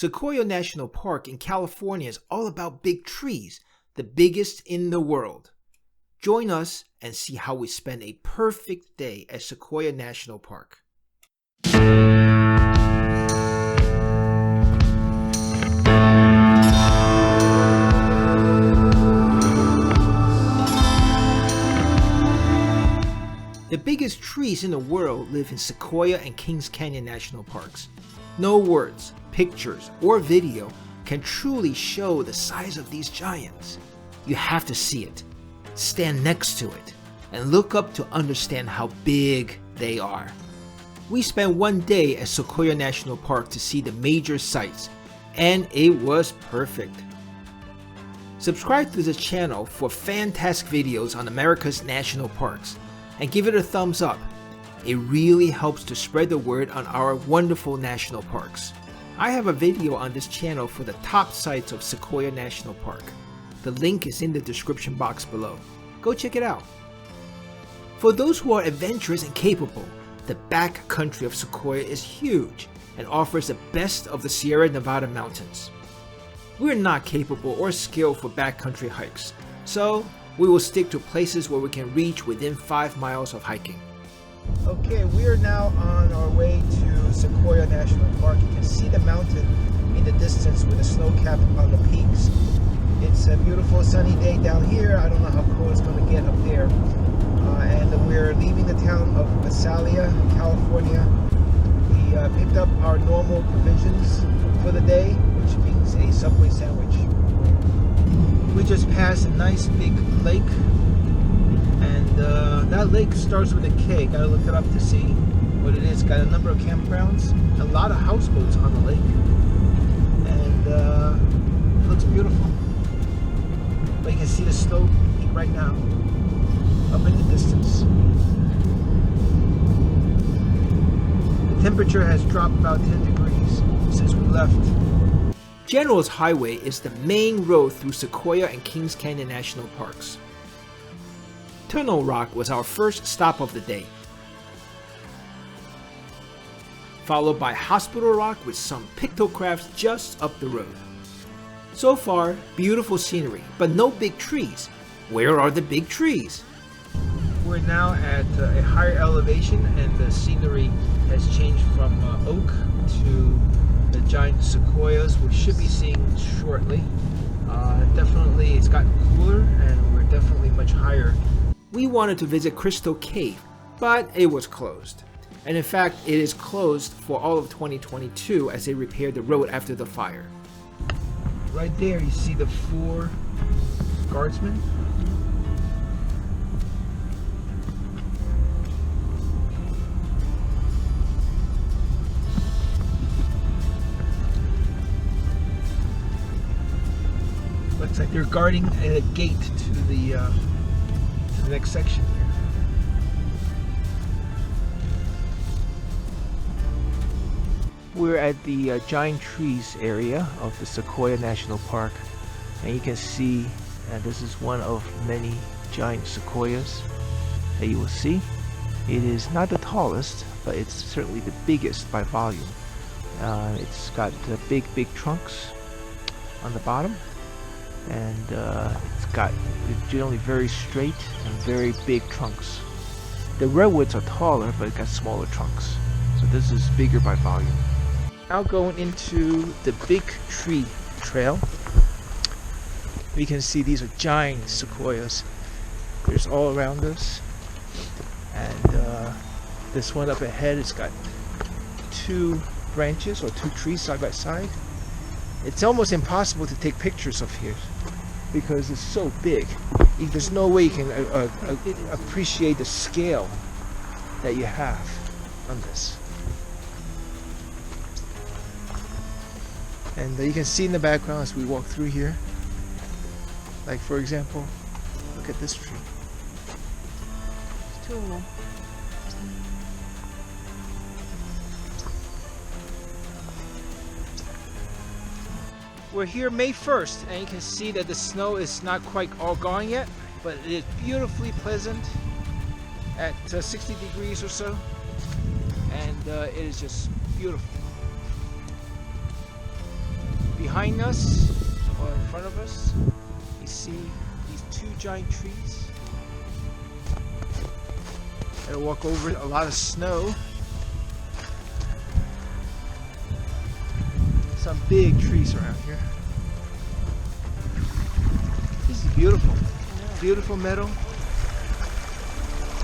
Sequoia National Park in California is all about big trees, the biggest in the world. Join us and see how we spend a perfect day at Sequoia National Park. The biggest trees in the world live in Sequoia and Kings Canyon National Parks. No words, pictures, or video can truly show the size of these giants. You have to see it, stand next to it, and look up to understand how big they are. We spent one day at Sequoia National Park to see the major sights, and it was perfect. Subscribe to the channel for fantastic videos on America's national parks, and give it a thumbs up. It really helps to spread the word on our wonderful national parks. I have a video on this channel for the top sites of Sequoia National Park. The link is in the description box below. Go check it out. For those who are adventurous and capable, the back country of Sequoia is huge and offers the best of the Sierra Nevada mountains. We're not capable or skilled for backcountry hikes, so we will stick to places where we can reach within 5 miles of hiking. Okay, we are now on our way to Sequoia National Park. You can see the mountain in the distance with the snow cap on the peaks. It's a beautiful sunny day down here. I don't know how cold it's going to get up there. And we're leaving the town of Visalia, California. We picked up our normal provisions for the day, which means a Subway sandwich. We just passed a nice big lake, and that lake starts with a K. Gotta look it up to see what it is. Got a number of campgrounds, a lot of houseboats on the lake, and it looks beautiful. But you can see the snow peak right now, up in the distance. The temperature has dropped about 10 degrees since we left. General's Highway is the main road through Sequoia and Kings Canyon National Parks. Moro Rock was our first stop of the day, followed by Hospital Rock with some pictocrafts just up the road. So far, beautiful scenery, but no big trees. Where are the big trees? We're now at a higher elevation, and the scenery has changed from oak to the giant sequoias, we should be seeing shortly. Definitely it's gotten cooler, and we're definitely much higher. We wanted to visit Crystal Cave, but it was closed. And in fact, it is closed for all of 2022 as they repaired the road after the fire. Right there you see the 4 Guardsmen. Looks like they're guarding a gate to the next section here. We're at the giant trees area of the Sequoia National Park, and you can see this is one of many giant sequoias that you will see. It is not the tallest, but it's certainly the biggest by volume. It's got big trunks on the bottom, and it's generally very straight and very big trunks. The redwoods are taller, but it got smaller trunks, so this is bigger by volume. Now going into the big tree trail, we can see these are giant sequoias. There's all around us, and this one up ahead has got 2 branches or 2 trees side by side. It's almost impossible to take pictures of here because it's so big. There's no way you can appreciate the scale that you have on this. And you can see in the background as we walk through here, like for example, look at this tree. There's 2 of them. We're here May 1st, and you can see that the snow is not quite all gone yet, but it is beautifully pleasant at 60 degrees or so, and it is just beautiful. Behind us, or in front of us, you see these two giant trees. Gotta walk over a lot of snow. Some big trees around here. This is beautiful. Beautiful meadow.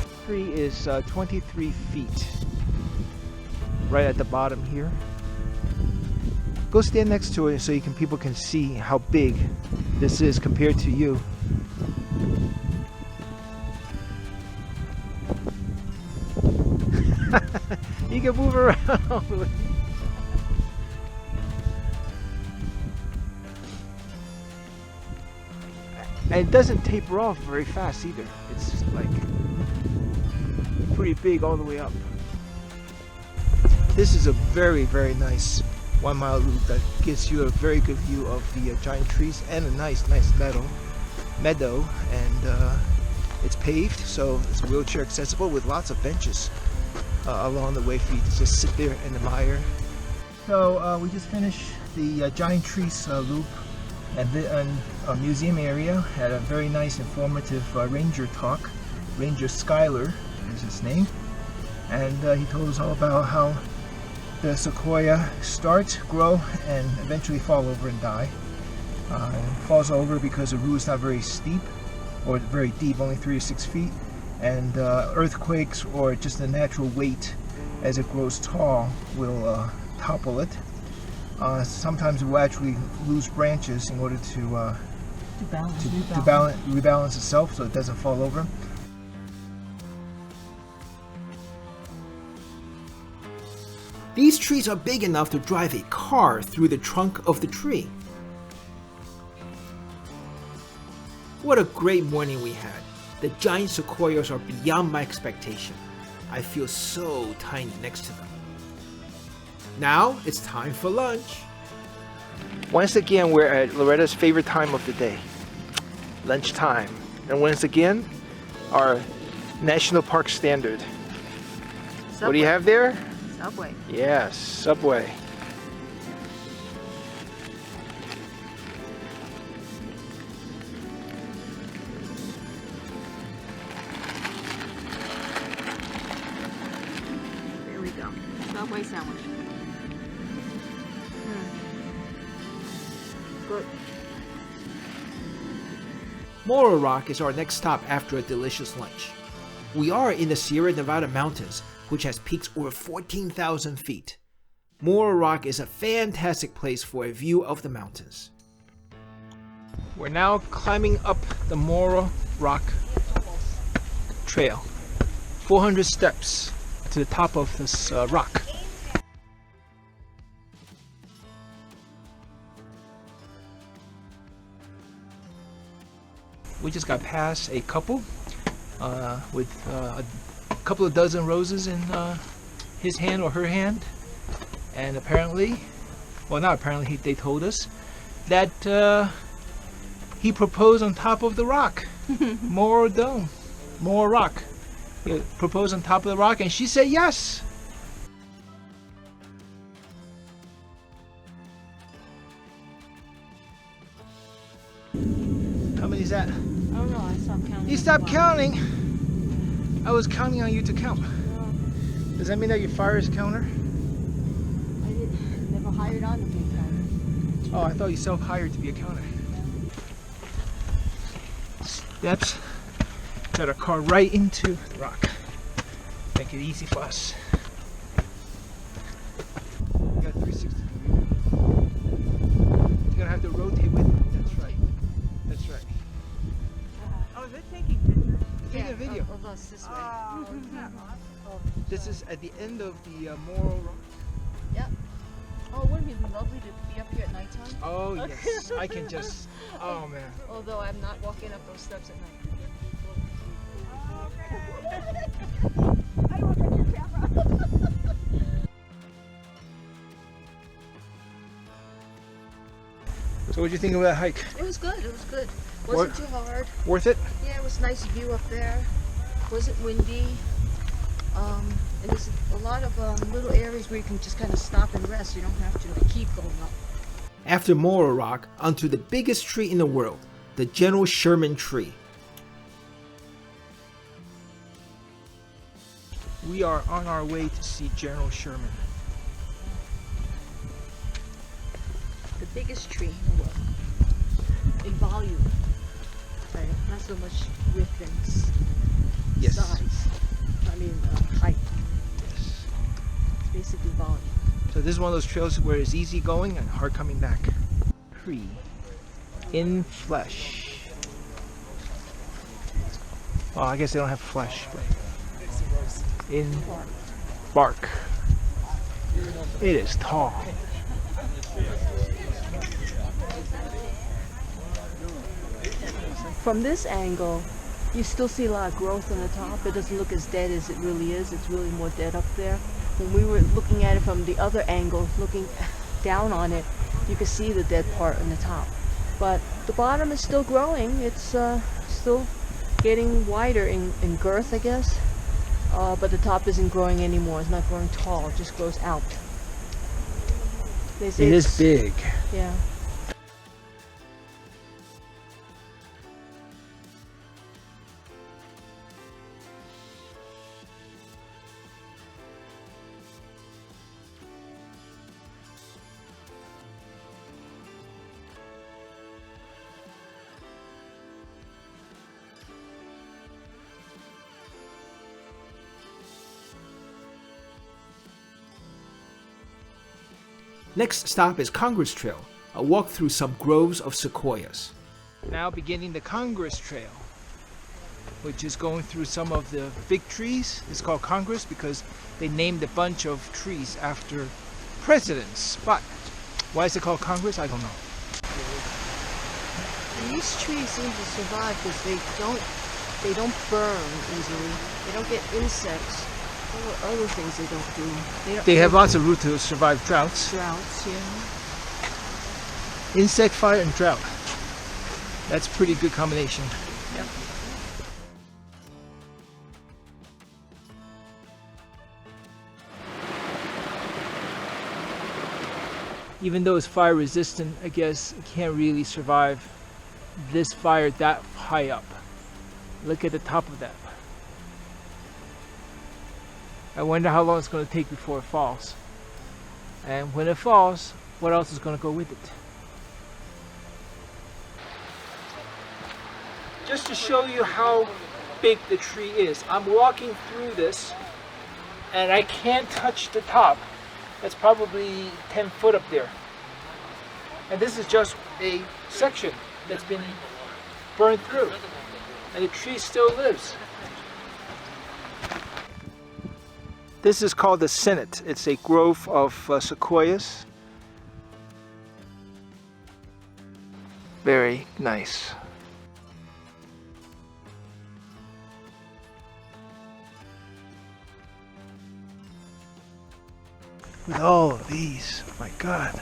The tree is 23 feet. Right at the bottom here. Go stand next to it so people can see how big this is compared to you. You can move around. And it doesn't taper off very fast either. It's just like pretty big all the way up. This is a very, very nice 1 mile loop that gives you a very good view of the giant trees and a nice meadow. And it's paved, so it's wheelchair accessible with lots of benches along the way for you to just sit there and admire. So we just finished the giant trees loop at the museum area. Had a very nice, informative ranger talk. Ranger Schuyler is his name, and he told us all about how the sequoia start, grow, and eventually fall over and die. It falls over because the root is not very steep or very deep, only 3 to 6 feet, and earthquakes or just the natural weight as it grows tall will topple it. Sometimes it will actually lose branches in order to rebalance itself so it doesn't fall over. These trees are big enough to drive a car through the trunk of the tree. What a great morning we had. The giant sequoias are beyond my expectation. I feel so tiny next to them. Now it's time for lunch. Once again, we're at Loretta's favorite time of the day, lunchtime. And once again, our National Park standard. Subway. What do you have there? Subway. Yes, Subway. There we go. Subway sandwich. Good. Moro Rock is our next stop after a delicious lunch. We are in the Sierra Nevada mountains, which has peaks over 14,000 feet. Moro Rock is a fantastic place for a view of the mountains. We're now climbing up the Moro Rock trail. 400 steps to the top of this rock. We just got past a couple with a couple of dozen roses in his hand or her hand, and apparently, well, not apparently, they told us that he proposed on top of the rock. Moro Rock. He proposed on top of the rock, and she said yes. How many is that? I don't know. I stopped counting. You stopped counting. I was counting on you to count. Does that mean that your fire is counter? I never hired on to be a counter. Oh, I thought you self-hired to be a counter. Steps that are carved right into the rock. Make it easy for us. You got 360 view. You're gonna have to rotate with me. That's right. That's right. Oh, is it taking pictures? Take a video. Of us this way. Oh, isn't that awesome? This is at the end of the Moro Rock. Yep. Oh, wouldn't it be lovely to be up here at nighttime? Oh yes, I can just. Oh man. Although I'm not walking up those steps at night. I don't want to touch your camera. So what did you think of that hike? It was good. It was good. Wasn't too hard. Worth it? Yeah, it was a nice view up there. Wasn't windy. And there's a lot of little areas where you can just kind of stop and rest. You don't have to keep going up. After Moro Rock, onto the biggest tree in the world, the General Sherman tree. We are on our way to see General Sherman. The biggest tree in the world. In volume. Right? Not so much width and Yes. size. I mean height. Yes. It's basically volume. So this is one of those trails where it's easy going and hard coming back. Tree in flesh. Well, I guess they don't have flesh, but in bark. It is tall. From this angle, you still see a lot of growth on the top. It doesn't look as dead as it really is. It's really more dead up there. When we were looking at it from the other angle, looking down on it, you could see the dead part on the top. But the bottom is still growing. It's still getting wider in girth, I guess. But the top isn't growing anymore. It's not growing tall. It just grows out. They say It is big. Yeah. Next stop is Congress Trail, a walk through some groves of sequoias. Now beginning the Congress Trail, which is going through some of the big trees. It's called Congress because they named a bunch of trees after presidents. But why is it called Congress? I don't know. These trees seem to survive because they don't burn easily. They don't get insects or other things they don't do. They have lots of root to survive droughts. Droughts, yeah. Insect, fire, and drought. That's a pretty good combination. Yep. Even though it's fire resistant, I guess it can't really survive this fire that high up. Look at the top of that. I wonder how long it's going to take before it falls. And when it falls, what else is going to go with it? Just to show you how big the tree is, I'm walking through this and I can't touch the top. That's probably 10 foot up there. And this is just a section that's been burned through. And the tree still lives. This is called the Senate. It's a grove of sequoias. Very nice. With all of these, my God.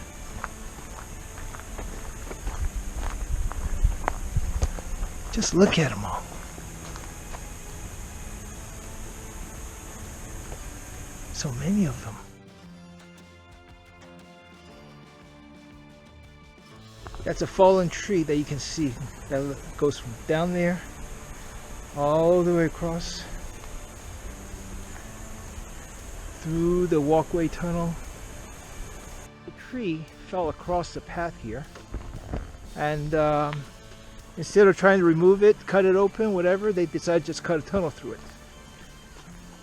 Just look at them all. So many of them. That's a fallen tree that you can see that goes from down there all the way across through the walkway tunnel. The tree fell across the path here, and instead of trying to remove it, cut it open, whatever, they decided to just cut a tunnel through it.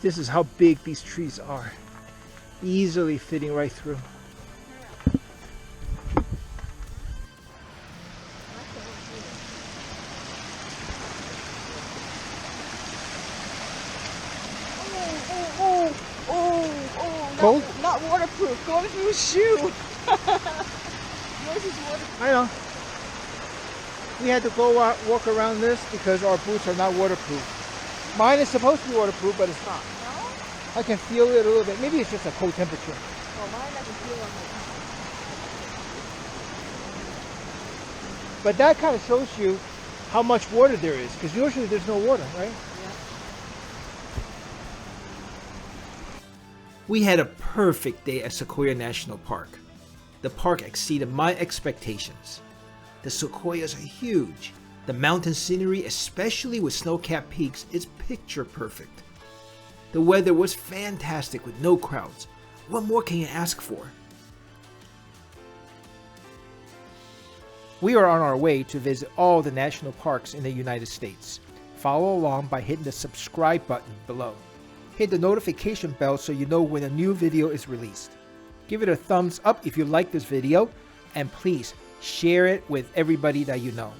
This is how big these trees are, easily fitting right through. Cold? Not waterproof. Going through a shoe. Yours is waterproof. I know. We had to go walk around this because our boots are not waterproof. Mine is supposed to be waterproof, but it's not. No? I can feel it a little bit. Maybe it's just a cold temperature. Well, mine doesn't feel like But that kind of shows you how much water there is, because usually there's no water, right? We had a perfect day at Sequoia National Park. The park exceeded my expectations. The sequoias are huge. The mountain scenery, especially with snow-capped peaks, is picture perfect. The weather was fantastic with no crowds. What more can you ask for? We are on our way to visit all the national parks in the United States. Follow along by hitting the subscribe button below. Hit the notification bell so you know when a new video is released. Give it a thumbs up if you like this video, and please share it with everybody that you know.